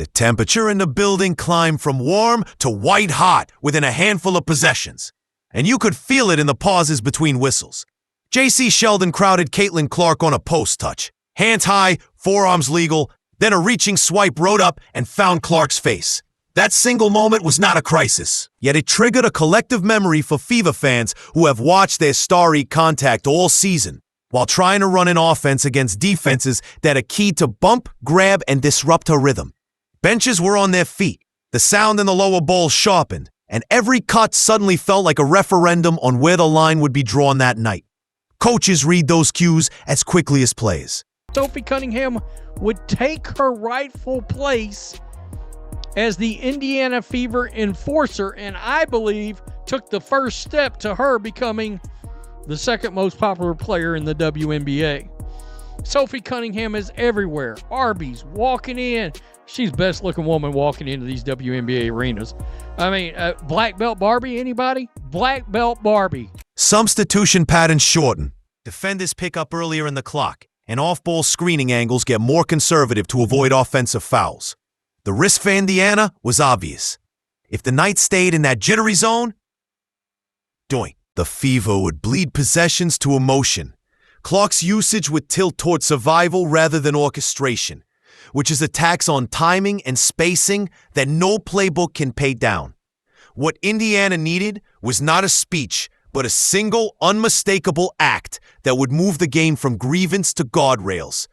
The temperature in the building climbed from warm to white hot within a handful of possessions, and you could feel it in the pauses between whistles. Jacy Sheldon crowded Caitlin Clark on a post touch. Hands high, forearms legal, then a reaching swipe rode up and found Clark's face. That single moment was not a crisis, yet it triggered a collective memory for Fever fans who have watched their star eat contact all season, while trying to run an offense against defenses that are key to bump, grab, and disrupt her rhythm. Benches were on their feet, the sound in the lower bowl sharpened, and every cut suddenly felt like a referendum on where the line would be drawn that night. Coaches read those cues as quickly as players. Sophie Cunningham would take her rightful place as the Indiana Fever enforcer, and I believe took the first step to her becoming the second most popular player in the WNBA. Sophie Cunningham is everywhere. Arby's, walking in. She's best looking woman walking into these WNBA arenas. I mean, black belt Barbie, anybody? Black belt Barbie. Substitution patterns shorten. Defenders pick up earlier in the clock, and off-ball screening angles get more conservative to avoid offensive fouls. The risk for Indiana was obvious. If the Knights stayed in that jittery zone, doink, the Fever would bleed possessions to emotion. Clark's usage would tilt toward survival rather than orchestration, which is a tax on timing and spacing that no playbook can pay down. What Indiana needed was not a speech, but a single, unmistakable act that would move the game from grievance to guardrails,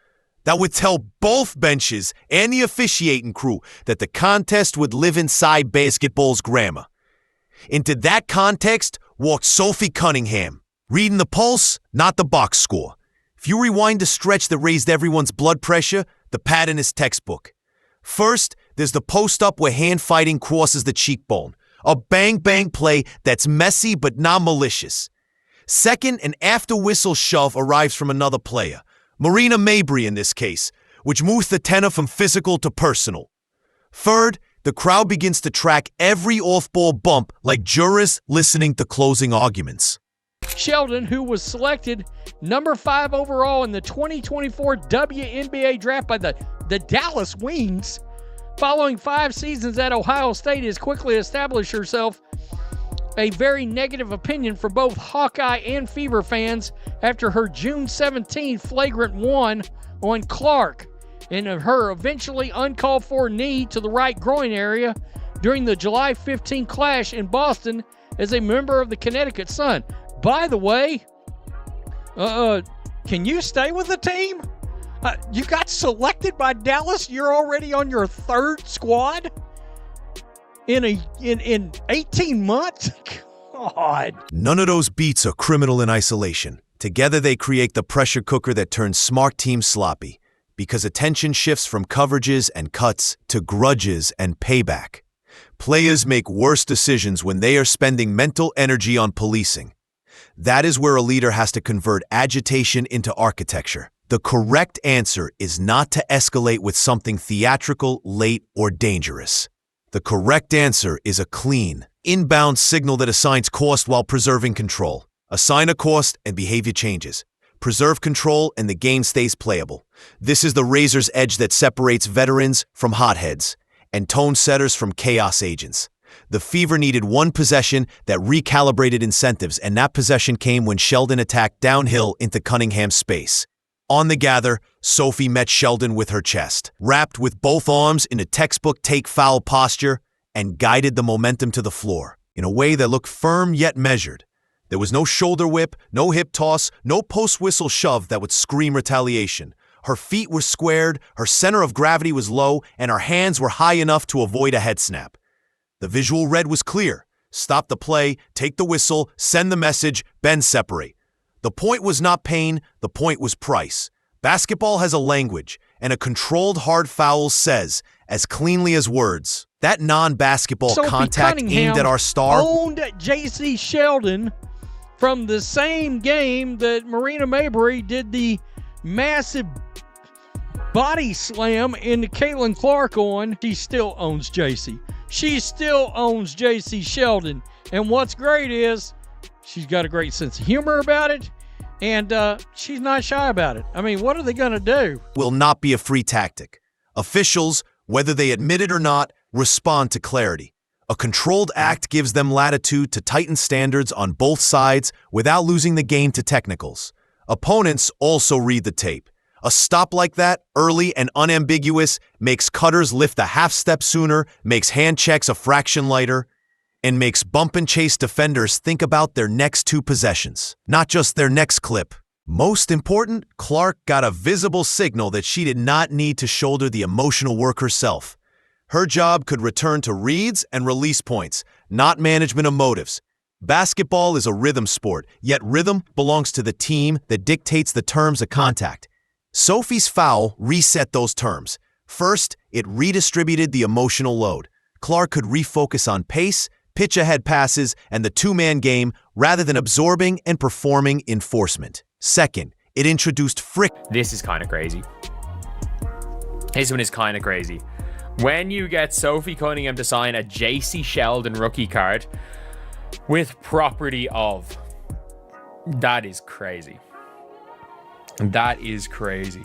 that would tell both benches and the officiating crew that the contest would live inside basketball's grammar. Into that context walked Sophie Cunningham, reading the pulse, not the box score. If you rewind the stretch that raised everyone's blood pressure, the pattern is textbook. First, there's the post-up where hand fighting crosses the cheekbone, a bang-bang play that's messy but not malicious. Second, an after-whistle shove arrives from another player, Marina Mabry in this case, which moves the tenor from physical to personal. Third, the crowd begins to track every off-ball bump like jurors listening to closing arguments. Sheldon, who was selected number 5 overall in the 2024 WNBA draft by the Dallas Wings, following 5 seasons at Ohio State, has quickly established herself a very negative opinion for both Hawkeye and Fever fans after her June 17 flagrant one on Clark and her eventually uncalled for knee to the right groin area during the July 15 clash in Boston as a member of the Connecticut Sun. By the way, can you stay with the team? You got selected by Dallas. You're already on your 3rd squad in 18 months. God. None of those beats are criminal in isolation. Together they create the pressure cooker that turns smart teams sloppy, because attention shifts from coverages and cuts to grudges and payback. Players make worse decisions when they are spending mental energy on policing. That is where a leader has to convert agitation into architecture. The correct answer is not to escalate with something theatrical, late, or dangerous. The correct answer is a clean, inbound signal that assigns cost while preserving control. Assign a cost and behavior changes. Preserve control and the game stays playable. This is the razor's edge that separates veterans from hotheads and tone setters from chaos agents. The Fever needed one possession that recalibrated incentives, and that possession came when Sheldon attacked downhill into Cunningham's space. On the gather, Sophie met Sheldon with her chest, wrapped with both arms in a textbook take-foul posture, and guided the momentum to the floor in a way that looked firm yet measured. There was no shoulder whip, no hip toss, no post-whistle shove that would scream retaliation. Her feet were squared, her center of gravity was low, and her hands were high enough to avoid a head snap. The visual red was clear. Stop the play, take the whistle, send the message, bend separate. The point was not pain, the point was price. Basketball has a language, and a controlled hard foul says, as cleanly as words, that non-basketball contact aimed at our star owned Jacy Sheldon from the same game that Marina Mabry did the massive body slam into Caitlin Clark on. She still owns Jacy. She still owns Jacy Sheldon. And what's great is she's got a great sense of humor about it, and she's not shy about it. I mean, what are they going to do? Will not be a free tactic. Officials whether they admit it or not, respond to clarity. A controlled act gives them latitude to tighten standards on both sides without losing the game to technicals. Opponents also read the tape. A stop like that, early and unambiguous, makes cutters lift a half step sooner, makes hand checks a fraction lighter, and makes bump and chase defenders think about their next two possessions, not just their next clip. Most important, Clark got a visible signal that she did not need to shoulder the emotional work herself. Her job could return to reads and release points, not management of motives. Basketball is a rhythm sport, yet rhythm belongs to the team that dictates the terms of contact. Sophie's foul reset those terms. First, it redistributed the emotional load. Clark could refocus on pace, pitch-ahead passes, and the two-man game rather than absorbing and performing enforcement. Second, it introduced friction. This is kind of crazy. This one is kind of crazy. When you get Sophie Cunningham to sign a Jacy Sheldon rookie card with property of, that is crazy. That is crazy.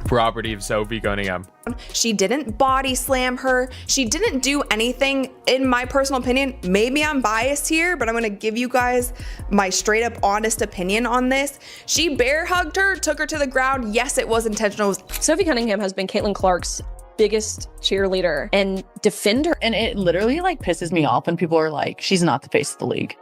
Property of Sophie Cunningham. She didn't body slam her. She didn't do anything, in my personal opinion. Maybe I'm biased here, but I'm gonna give you guys my straight up honest opinion on this. She bear hugged her, took her to the ground. Yes, it was intentional. Sophie Cunningham has been Caitlin Clark's biggest cheerleader and defender. And it literally like pisses me off when people are like, she's not the face of the league.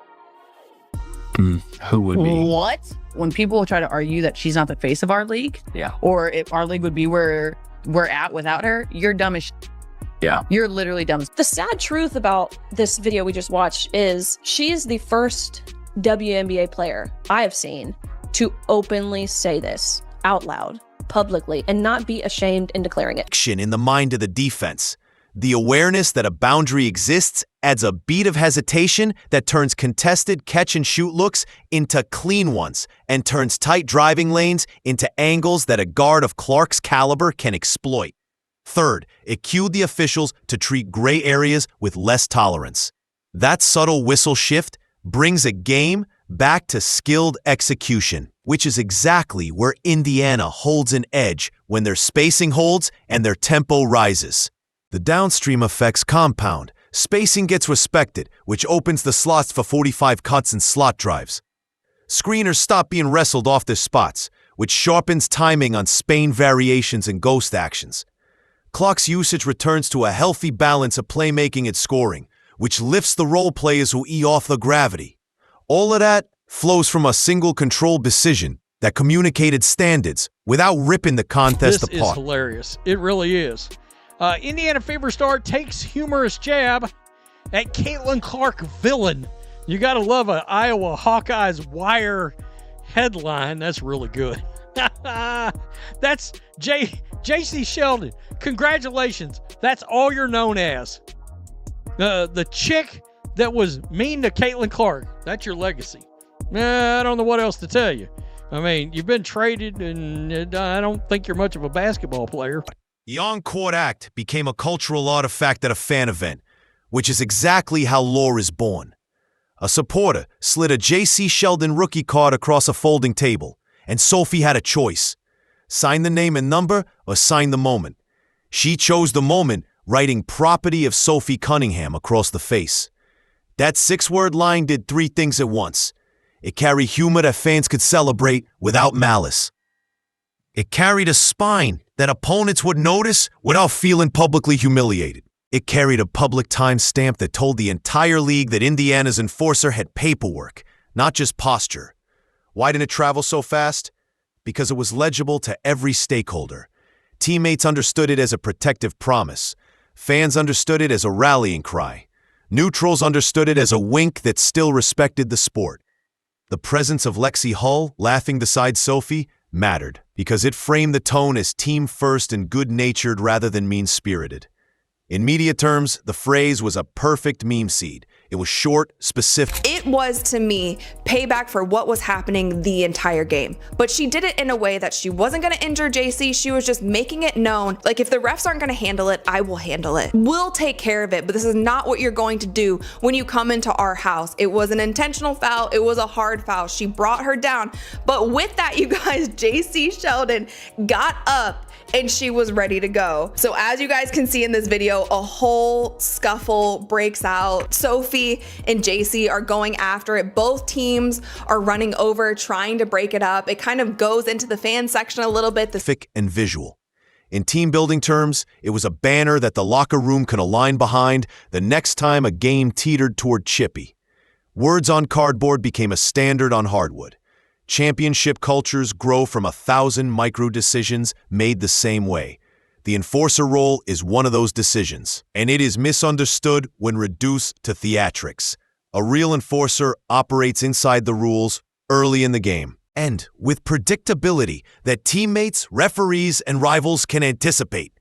Who would be? What? When people try to argue that she's not the face of our league, Yeah. or if our league would be where we're at without her, you're dumb as Yeah. You're literally dumb as The sad truth about this video we just watched is she is the first WNBA player I have seen to openly say this out loud, publicly, and not be ashamed in declaring it. In the mind of the defense. The awareness that a boundary exists adds a beat of hesitation that turns contested catch-and-shoot looks into clean ones and turns tight driving lanes into angles that a guard of Clark's caliber can exploit. Third, it cued the officials to treat gray areas with less tolerance. That subtle whistle shift brings a game back to skilled execution, which is exactly where Indiana holds an edge when their spacing holds and their tempo rises. The downstream effects compound. Spacing gets respected, which opens the slots for 45 cuts and slot drives. Screeners stop being wrestled off their spots, which sharpens timing on Spain variations and ghost actions. Clock's usage returns to a healthy balance of playmaking and scoring, which lifts the role players who eat off the gravity. All of that flows from a single controlled decision that communicated standards without ripping the contest This is apart. hilarious. It really is. Indiana Fever star takes humorous jab at Caitlin Clark villain. You got to love an Iowa Hawkeyes wire headline. That's really good. That's Jacy Sheldon. Congratulations. That's all you're known as. The chick that was mean to Caitlin Clark. That's your legacy. I don't know what else to tell you. I mean, you've been traded, and I don't think you're much of a basketball player. The on-court act became a cultural artifact at a fan event, which is exactly how lore is born. A supporter slid a Jacy Sheldon rookie card across a folding table, and Sophie had a choice. Sign the name and number or sign the moment. She chose the moment, writing property of Sophie Cunningham across the face. That 6-word line did 3 things at once. It carried humor that fans could celebrate without malice. It carried a spine that opponents would notice without feeling publicly humiliated. It carried a public timestamp that told the entire league that Indiana's enforcer had paperwork, not just posture. Why didn't it travel so fast? Because it was legible to every stakeholder. Teammates understood it as a protective promise. Fans understood it as a rallying cry. Neutrals understood it as a wink that still respected the sport. The presence of Lexi Hull laughing beside Sophie mattered because it framed the tone as team-first and good-natured rather than mean-spirited. In media terms, the phrase was a perfect meme seed. It was short, specific. It was, to me, payback for what was happening the entire game. But she did it in a way that she wasn't going to injure Jacy. She was just making it known, like, if the refs aren't going to handle it, I will handle it. We'll take care of it, but this is not what you're going to do when you come into our house. It was an intentional foul. It was a hard foul. She brought her down. But with that, you guys, Jacy Sheldon got up and she was ready to go. So as you guys can see in this video, a whole scuffle breaks out. Sophie and Jacy are going after it. Both teams are running over, trying to break it up. It kind of goes into the fan section a little bit. Specific and visual. In team building terms, it was a banner that the locker room can align behind the next time a game teetered toward chippy. Words on cardboard became a standard on hardwood. Championship cultures grow from 1,000 micro decisions made the same way. The enforcer role is one of those decisions, and it is misunderstood when reduced to theatrics. A real enforcer operates inside the rules early in the game, and with predictability that teammates, referees, and rivals can anticipate.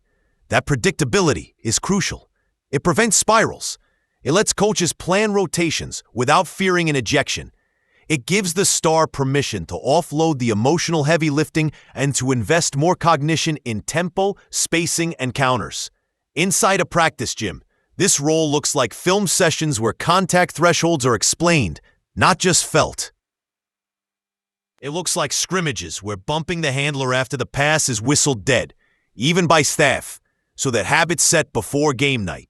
That predictability is crucial. It prevents spirals. It lets coaches plan rotations without fearing an ejection. It gives the star permission to offload the emotional heavy lifting and to invest more cognition in tempo, spacing, and counters. Inside a practice gym, this role looks like film sessions where contact thresholds are explained, not just felt. It looks like scrimmages where bumping the handler after the pass is whistled dead, even by staff, so that habits set before game night.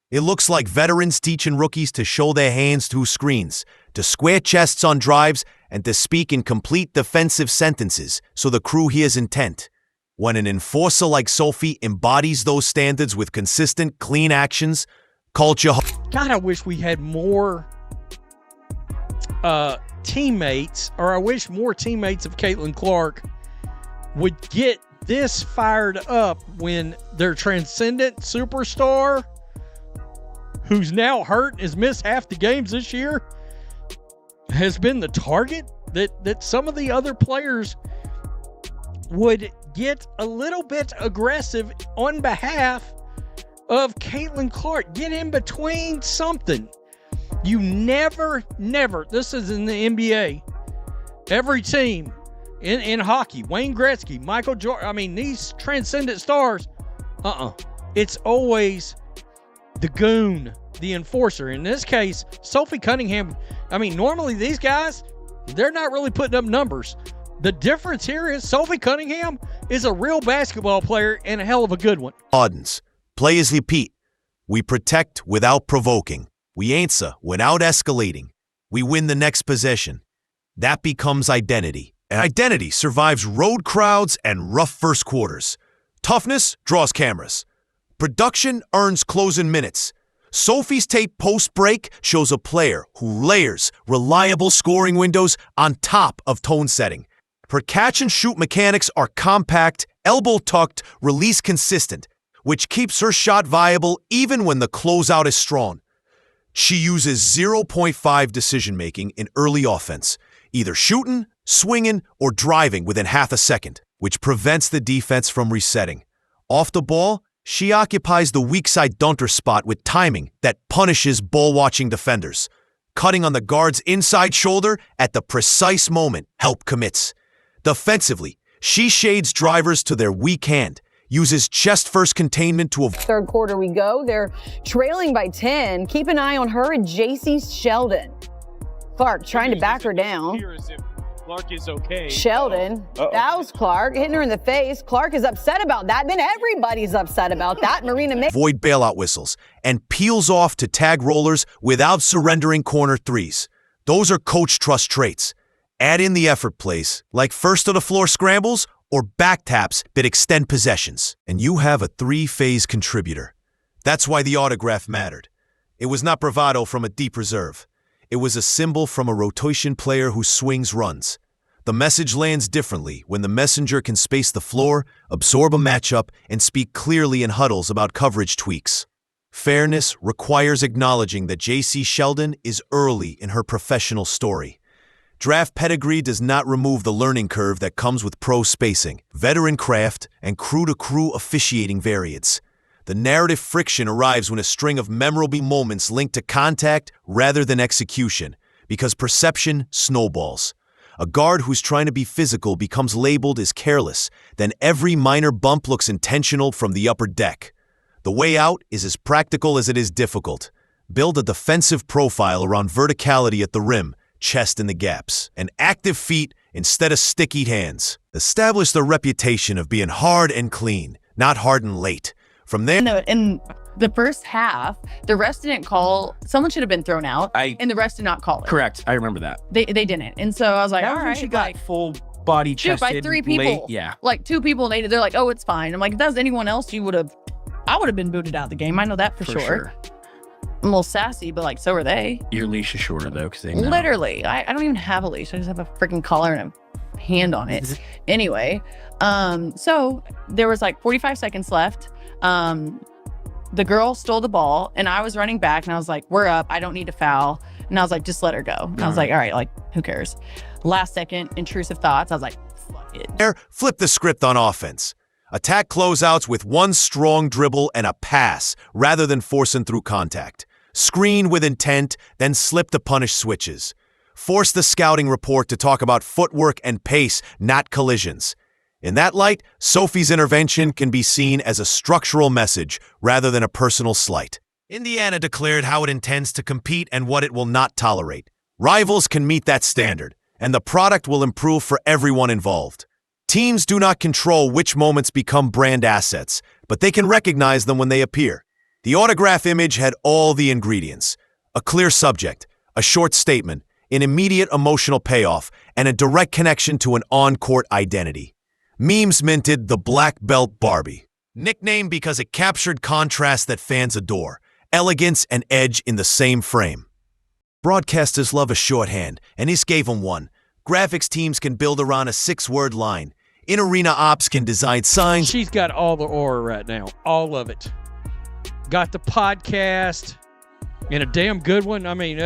It looks like veterans teaching rookies to show their hands through screens, to square chests on drives, and to speak in complete defensive sentences so the crew hears intent. When an enforcer like Sophie embodies those standards with consistent, clean actions, culture... God, I wish we had more teammates, or I wish more teammates of Caitlin Clark would get this fired up when their transcendent superstar, who's now hurt, has missed half the games this year, has been the target, that some of the other players would get a little bit aggressive on behalf of Caitlin Clark. Get in between something. You never, this is in the NBA. Every team in hockey, Wayne Gretzky, Michael Jordan, I mean, these transcendent stars, it's always the goon, the enforcer. In this case, Sophie Cunningham, I mean, normally these guys, they're not really putting up numbers. The difference here is Sophie Cunningham is a real basketball player and a hell of a good one. Audens. Players repeat. We protect without provoking. We answer without escalating. We win the next possession. That becomes identity. And identity survives road crowds and rough first quarters. Toughness draws cameras. Production earns closing minutes. Sophie's tape post-break shows a player who layers reliable scoring windows on top of tone setting. Her catch-and-shoot mechanics are compact, elbow-tucked, release consistent, which keeps her shot viable even when the closeout is strong. She uses 0.5 decision-making in early offense, either shooting, swinging, or driving within half a second, which prevents the defense from resetting. Off the ball, she occupies the weak side dunker spot with timing that punishes ball-watching defenders. Cutting on the guard's inside shoulder at the precise moment help commits. Defensively, she shades drivers to their weak hand, uses chest-first containment to avoid... Third quarter we go. They're trailing by 10. Keep an eye on her and Jacy Sheldon. Clark trying to back her down. Clark is okay. Sheldon, that was Clark, hitting her in the face. Clark is upset about that. Then everybody's upset about that. Marina makes... Avoid bailout whistles and peels off to tag rollers without surrendering corner threes. Those are coach trust traits. Add in the effort plays, like first-to-the-floor scrambles or back taps that extend possessions, and you have a three-phase contributor. That's why the autograph mattered. It was not bravado from a deep reserve. It was a symbol from a rotation player who swings runs. The message lands differently when the messenger can space the floor, absorb a matchup, and speak clearly in huddles about coverage tweaks. Fairness requires acknowledging that Jacy Sheldon is early in her professional story. Draft pedigree does not remove the learning curve that comes with pro spacing, veteran craft, and crew-to-crew officiating variants. The narrative friction arrives when a string of memorable moments link to contact rather than execution, because perception snowballs. A guard who's trying to be physical becomes labeled as careless, then every minor bump looks intentional from the upper deck. The way out is as practical as it is difficult. Build a defensive profile around verticality at the rim, chest in the gaps, and active feet instead of sticky hands. Establish the reputation of being hard and clean, not hard and late. From there, In the first half, the refs didn't call. Someone should have been thrown out, and the refs did not call it. Correct. I remember that. They didn't. And so I was like, all right. She got full body chested. By 3 people. Late, yeah. Like 2 people, they're like, oh, it's fine. I'm like, if that was anyone else, I would have been booted out of the game. I know that for sure. I'm a little sassy, but like, so are they. Your leash is shorter though, because they know. Literally. I don't even have a leash. I just have a freaking collar and a hand on it. Anyway, so there was like 45 seconds left. The girl stole the ball and I was running back and I was like, we're up. I don't need to foul. And I was like, just let her go. And I was like, all right, like, who cares? Last second, intrusive thoughts. I was like, fuck it. Flip the script on offense. Attack closeouts with one strong dribble and a pass rather than forcing through contact. Screen with intent, then slip to punish switches. Force the scouting report to talk about footwork and pace, not collisions. In that light, Sophie's intervention can be seen as a structural message rather than a personal slight. Indiana declared how it intends to compete and what it will not tolerate. Rivals can meet that standard, and the product will improve for everyone involved. Teams do not control which moments become brand assets, but they can recognize them when they appear. The autograph image had all the ingredients: a clear subject, a short statement, an immediate emotional payoff, and a direct connection to an on-court identity. Memes minted the Black Belt Barbie, nicknamed because it captured contrast that fans adore, elegance and edge in the same frame. Broadcasters love a shorthand, and this gave them one. Graphics teams can build around a 6-word line. In-arena ops can design signs. She's got all the aura right now, all of it. Got the podcast, and a damn good one. I mean,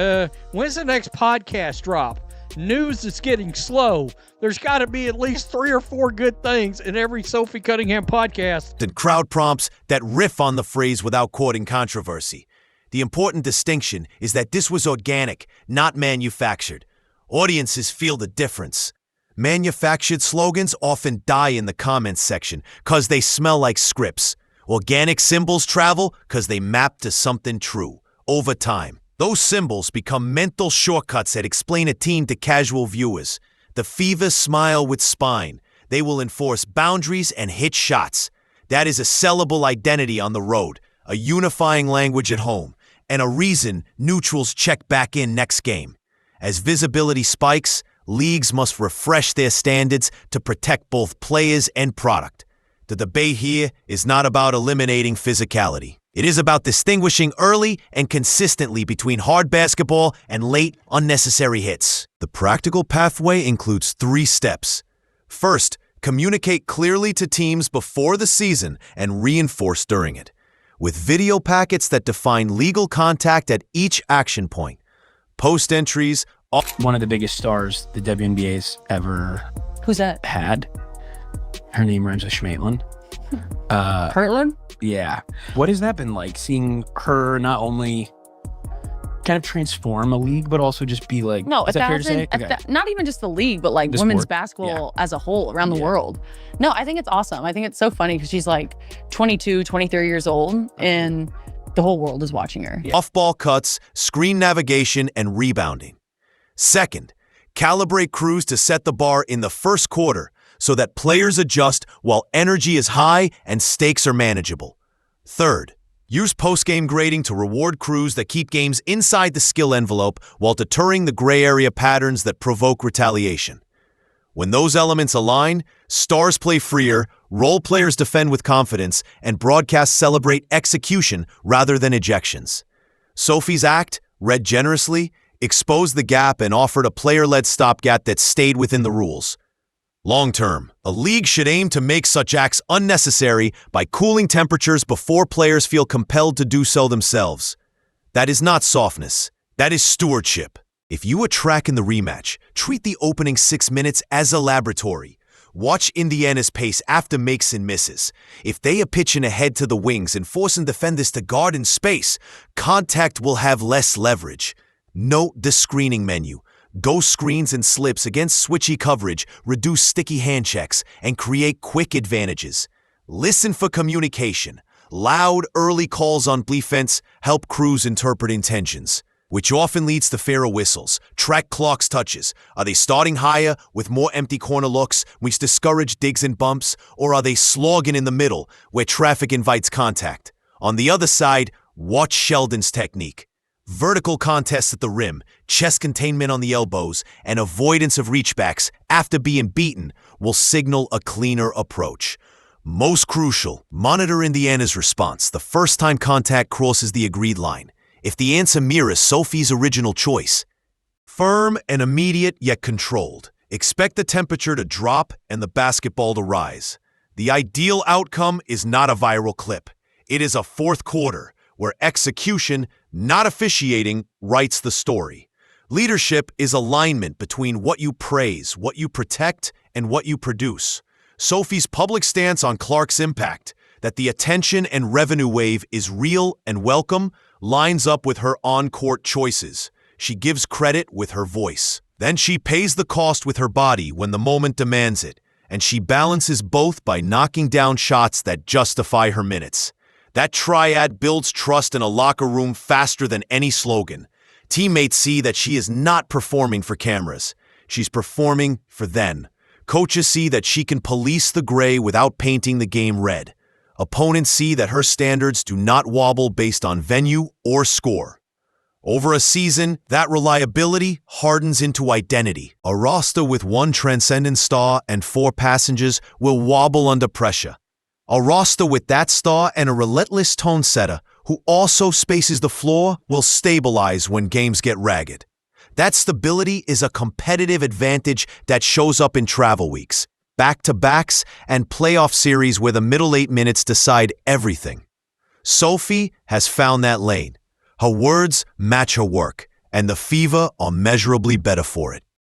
when's the next podcast drop? News is getting slow. There's got to be at least 3 or 4 good things in every Sophie Cunningham podcast. And crowd prompts that riff on the phrase without courting controversy. The important distinction is that this was organic, not manufactured. Audiences feel the difference. Manufactured slogans often die in the comments section because they smell like scripts. Organic symbols travel because they map to something true. Over time, those symbols become mental shortcuts that explain a team to casual viewers. The fever smile with spine. They will enforce boundaries and hit shots. That is a sellable identity on the road, a unifying language at home, and a reason neutrals check back in next game. As visibility spikes, leagues must refresh their standards to protect both players and product. The debate here is not about eliminating physicality. It is about distinguishing early and consistently between hard basketball and late, unnecessary hits. The practical pathway includes 3 steps. First, communicate clearly to teams before the season and reinforce during it, with video packets that define legal contact at each action point. Post entries. One of the biggest stars the WNBA's ever Who's that? had. Her name rhymes with Schmaitland. Kirtland? Yeah. What has that been like, seeing her not only kind of transform a league, but also just be like, no, is that fair to say? Okay. Not even just the league, but like The women's sport? basketball as a whole around the world. No, I think it's awesome. I think it's so funny because she's like 22, 23 years old and the whole world is watching her. Off-ball cuts, screen navigation, and rebounding. Second, calibrate crews to set the bar in the first quarter so that players adjust while energy is high and stakes are manageable. Third, use post-game grading to reward crews that keep games inside the skill envelope while deterring the gray area patterns that provoke retaliation. When those elements align, stars play freer, role players defend with confidence, and broadcasts celebrate execution rather than ejections. Sophie's act, read generously, exposed the gap and offered a player-led stopgap that stayed within the rules. Long-term, a league should aim to make such acts unnecessary by cooling temperatures before players feel compelled to do so themselves. That is not softness. That is stewardship. If you are tracking the rematch, treat the opening 6 minutes as a laboratory. Watch Indiana's pace after makes and misses. If they are pitching ahead to the wings and forcing defenders to guard in space, contact will have less leverage. Note the screening menu. Ghost screens and slips against switchy coverage reduce sticky hand checks and create quick advantages. Listen for communication. Loud, early calls on defense help crews interpret intentions, which often leads to fairer whistles. Track clocks touches. Are they starting higher with more empty corner looks, which discourage digs and bumps, or are they slogging in the middle, where traffic invites contact? On the other side, watch Sheldon's technique. Vertical contests at the rim, chest containment on the elbows, and avoidance of reachbacks after being beaten will signal a cleaner approach. Most crucial, monitor Indiana's response the first time contact crosses the agreed line. If the answer mirrors Sophie's original choice, firm and immediate yet controlled, expect the temperature to drop and the basketball to rise. The ideal outcome is not a viral clip. It is a fourth quarter where execution, not officiating, writes the story. Leadership is alignment between what you praise, what you protect, and what you produce. Sophie's public stance on Clark's impact, that the attention and revenue wave is real and welcome, lines up with her on-court choices. She gives credit with her voice. Then she pays the cost with her body when the moment demands it, and she balances both by knocking down shots that justify her minutes. That triad builds trust in a locker room faster than any slogan. Teammates see that she is not performing for cameras. She's performing for them. Coaches see that she can police the gray without painting the game red. Opponents see that her standards do not wobble based on venue or score. Over a season, that reliability hardens into identity. A roster with one transcendent star and 4 passengers will wobble under pressure. A roster with that star and a relentless tone setter who also spaces the floor will stabilize when games get ragged. That stability is a competitive advantage that shows up in travel weeks, back-to-backs, and playoff series where the middle 8 minutes decide everything. Sophie has found that lane. Her words match her work, and the fever are measurably better for it.